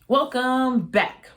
Welcome back.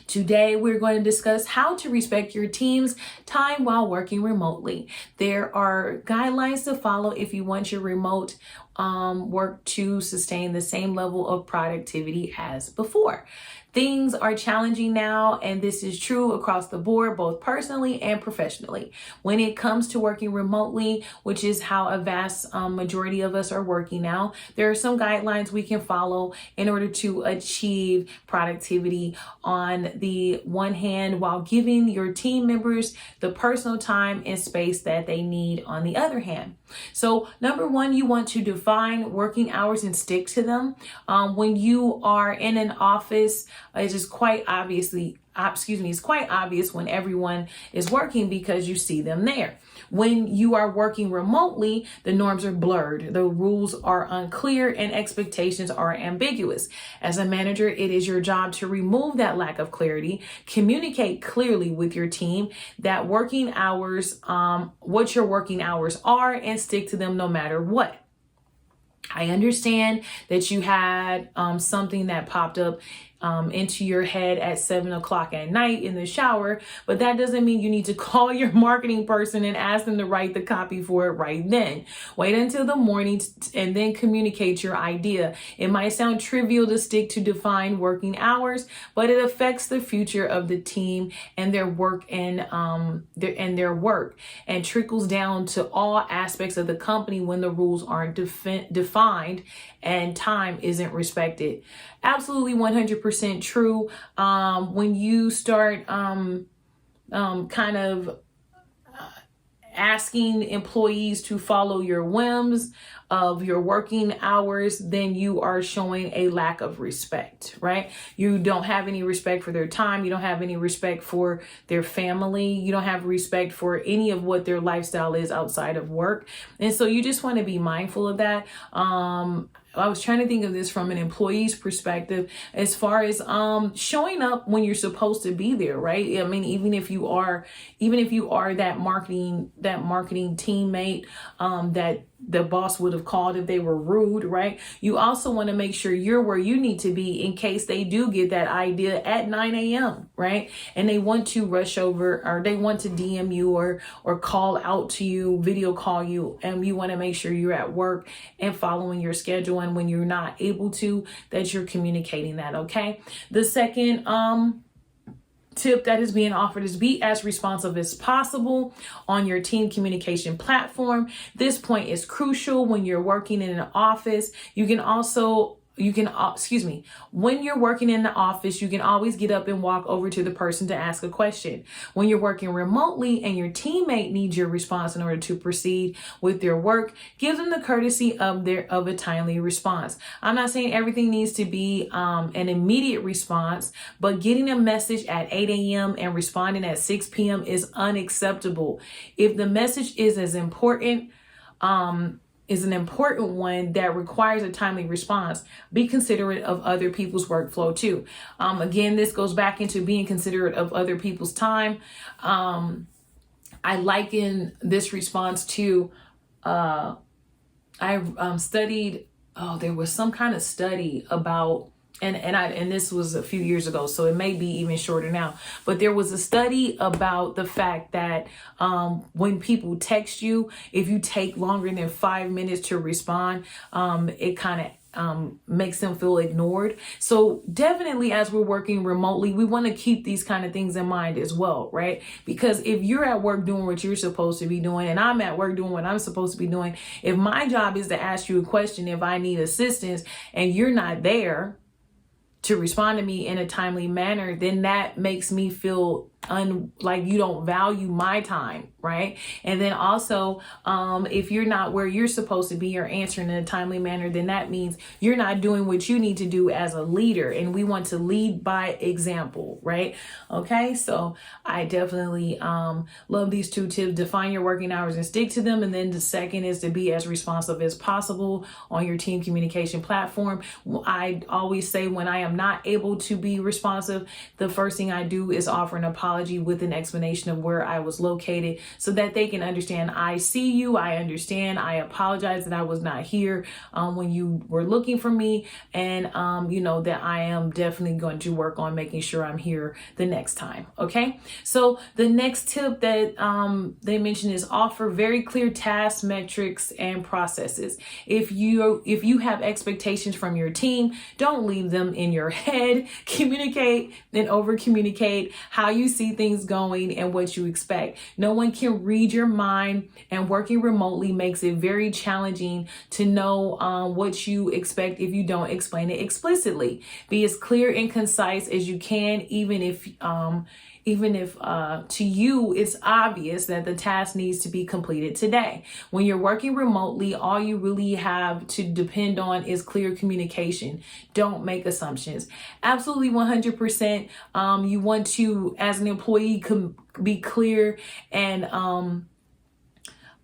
Today, we're going to discuss how to respect your team's time while working remotely. There are guidelines to follow if you want your remote work to sustain the same level of productivity as before. Things are challenging now, and this is true across the board, both personally and professionally. When it comes to working remotely, which is how a vast majority of us are working now, there are some guidelines we can follow in order to achieve productivity on the one hand, while giving your team members the personal time and space that they need on the other hand. So number one, you want to define working hours and stick to them. When you are in an office, it's quite obvious when everyone is working because you see them there. When you are working remotely, the norms are blurred, the rules are unclear, and expectations are ambiguous. As a manager, it is your job to remove that lack of clarity, communicate clearly with your team that working hours, what your working hours are, and stick to them no matter what. I understand that you had something that popped up into your head at 7 o'clock at night in the shower, but that doesn't mean you need to call your marketing person and ask them to write the copy for it right then. Wait until the morning and then communicate your idea. It might sound trivial to stick to defined working hours, but it affects the future of the team and their work and trickles down to all aspects of the company when the rules aren't defined and time isn't respected. Absolutely 100% true. When you start asking employees to follow your whims of your working hours, then you are showing a lack of respect, right? You don't have any respect for their time. You don't have any respect for their family. You don't have respect for any of what their lifestyle is outside of work. And so you just want to be mindful of that. I was trying to think of this from an employee's perspective as far as showing up when you're supposed to be there, right? I mean, even if you are that marketing teammate that the boss would have called if they were rude, right? You also want to make sure you're where you need to be in case they do get that idea at 9 a.m., right? And they want to rush over, or they want to DM you or call out to you, video call you, and you want to make sure you're at work and following your schedule. And when you're not able to, that you're communicating that, okay? The second tip that is being offered is be as responsive as possible on your team communication platform. This point is crucial when you're working in an office. When you're working in the office, you can always get up and walk over to the person to ask a question. When you're working remotely and your teammate needs your response in order to proceed with their work, give them the courtesy of a timely response. I'm not saying everything needs to be an immediate response, but getting a message at 8 a.m. and responding at 6 p.m. is unacceptable. If the message is an important one that requires a timely response, be considerate of other people's workflow too. Again, this goes back into being considerate of other people's time. I liken this response to, I studied, there was some kind of study about, and this was a few years ago, so it may be even shorter now. But there was a study about the fact that when people text you, if you take longer than 5 minutes to respond, it kind of makes them feel ignored. So definitely, as we're working remotely, we want to keep these kind of things in mind as well, right? Because if you're at work doing what you're supposed to be doing, and I'm at work doing what I'm supposed to be doing, if my job is to ask you a question, if I need assistance, and you're not there to respond to me in a timely manner, then that makes me feel like you don't value my time, right? And then also, if you're not where you're supposed to be or answering in a timely manner, then that means you're not doing what you need to do as a leader. And we want to lead by example, right? Okay, so I definitely love these two tips. Define your working hours and stick to them. And then the second is to be as responsive as possible on your team communication platform. I always say when I am not able to be responsive, the first thing I do is offer an apology apology with an explanation of where I was located so that they can understand I see you, I understand, I apologize that I was not here when you were looking for me, and that I am definitely going to work on making sure I'm here the next time. Okay, so the next tip that they mentioned is offer very clear tasks, metrics, and processes. If you have expectations from your team, don't leave them in your head. Communicate and over communicate how you see things going and what you expect. No one can read your mind, and working remotely makes it very challenging to know what you expect if you don't explain it explicitly. Be as clear and concise as you can, even if to you it's obvious that the task needs to be completed today. When you're working remotely, all you really have to depend on is clear communication. Don't make assumptions. Absolutely 100%. You want to, as an employee, be clear and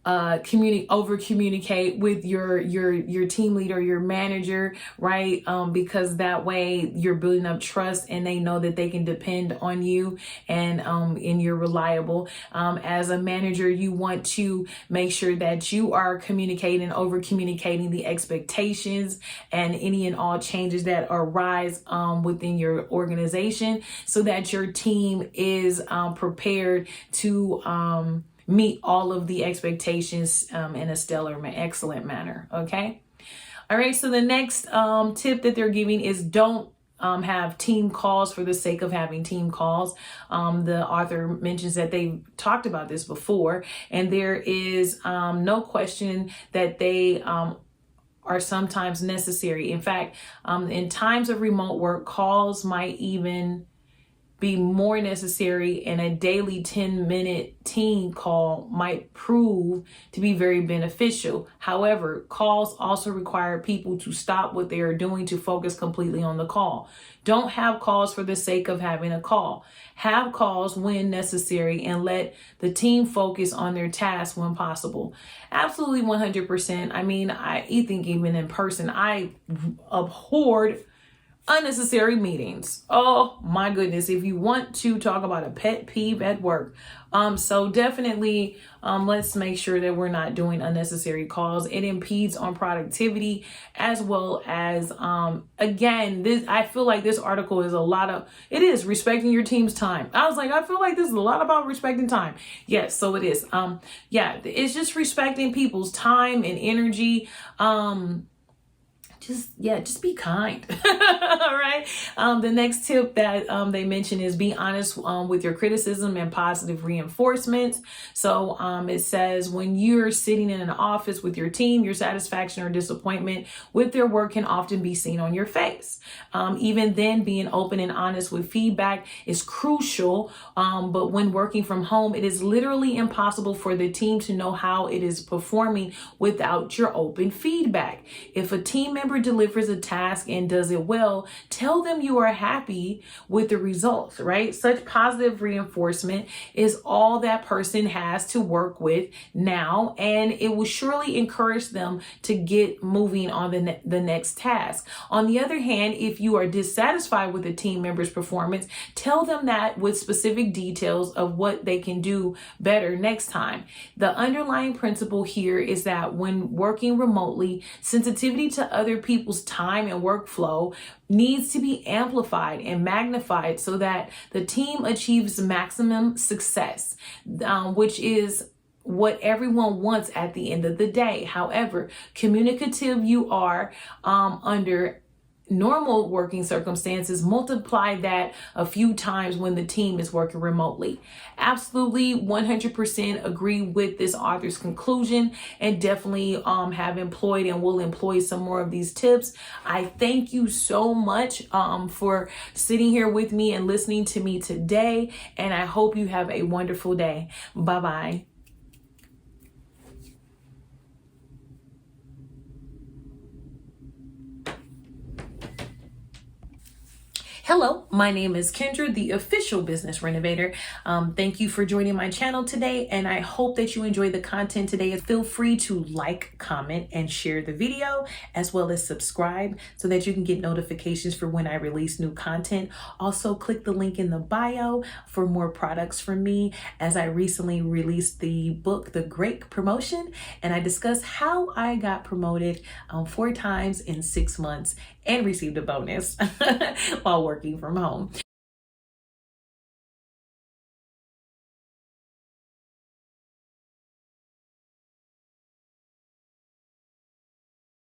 over communicate with your team leader, your manager, right? Because that way you're building up trust and they know that they can depend on you, and you're reliable. As a manager, you want to make sure that you are communicating, over communicating the expectations and any and all changes that arise within your organization, so that your team is prepared to meet all of the expectations in a excellent manner. Okay. All right. So the next tip that they're giving is don't have team calls for the sake of having team calls. The author mentions that they talked about this before, and there is no question that they are sometimes necessary. In fact, in times of remote work, calls might even be more necessary, and a daily 10-minute team call might prove to be very beneficial. However, calls also require people to stop what they are doing to focus completely on the call. Don't have calls for the sake of having a call. Have calls when necessary and let the team focus on their tasks when possible. Absolutely 100%. I mean, I think even in person, I abhorred unnecessary meetings. Oh my goodness. If you want to talk about a pet peeve at work. So definitely let's make sure that we're not doing unnecessary calls. It impedes on productivity, as well as again, I feel like this article is it is respecting your team's time. I was like, I feel like this is a lot about respecting time. Yes, so it is. It's just respecting people's time and energy. Just be kind. All right. The next tip that they mention is be honest with your criticism and positive reinforcements. So it says when you're sitting in an office with your team, your satisfaction or disappointment with their work can often be seen on your face. Even then, being open and honest with feedback is crucial. But when working from home, it is literally impossible for the team to know how it is performing without your open feedback. If a team member delivers a task and does it well, tell them you are happy with the results, right? Such positive reinforcement is all that person has to work with now, and it will surely encourage them to get moving on the next task. On the other hand, if you are dissatisfied with a team member's performance, tell them that with specific details of what they can do better next time. The underlying principle here is that when working remotely, sensitivity to other people's time and workflow needs to be amplified and magnified so that the team achieves maximum success, which is what everyone wants at the end of the day. However communicative you are under normal working circumstances, multiply that a few times when the team is working remotely. Absolutely 100% agree with this author's conclusion, and definitely have employed and will employ some more of these tips. I thank you so much for sitting here with me and listening to me today, and I hope you have a wonderful day. Bye-bye. Hello, my name is Kendra, the official business renovator. Thank you for joining my channel today, and I hope that you enjoy the content today. Feel free to like, comment, and share the video, as well as subscribe so that you can get notifications for when I release new content. Also, click the link in the bio for more products from me, as I recently released the book, The Great Promotion, and I discuss how I got promoted 4 times in 6 months and received a bonus while working from home.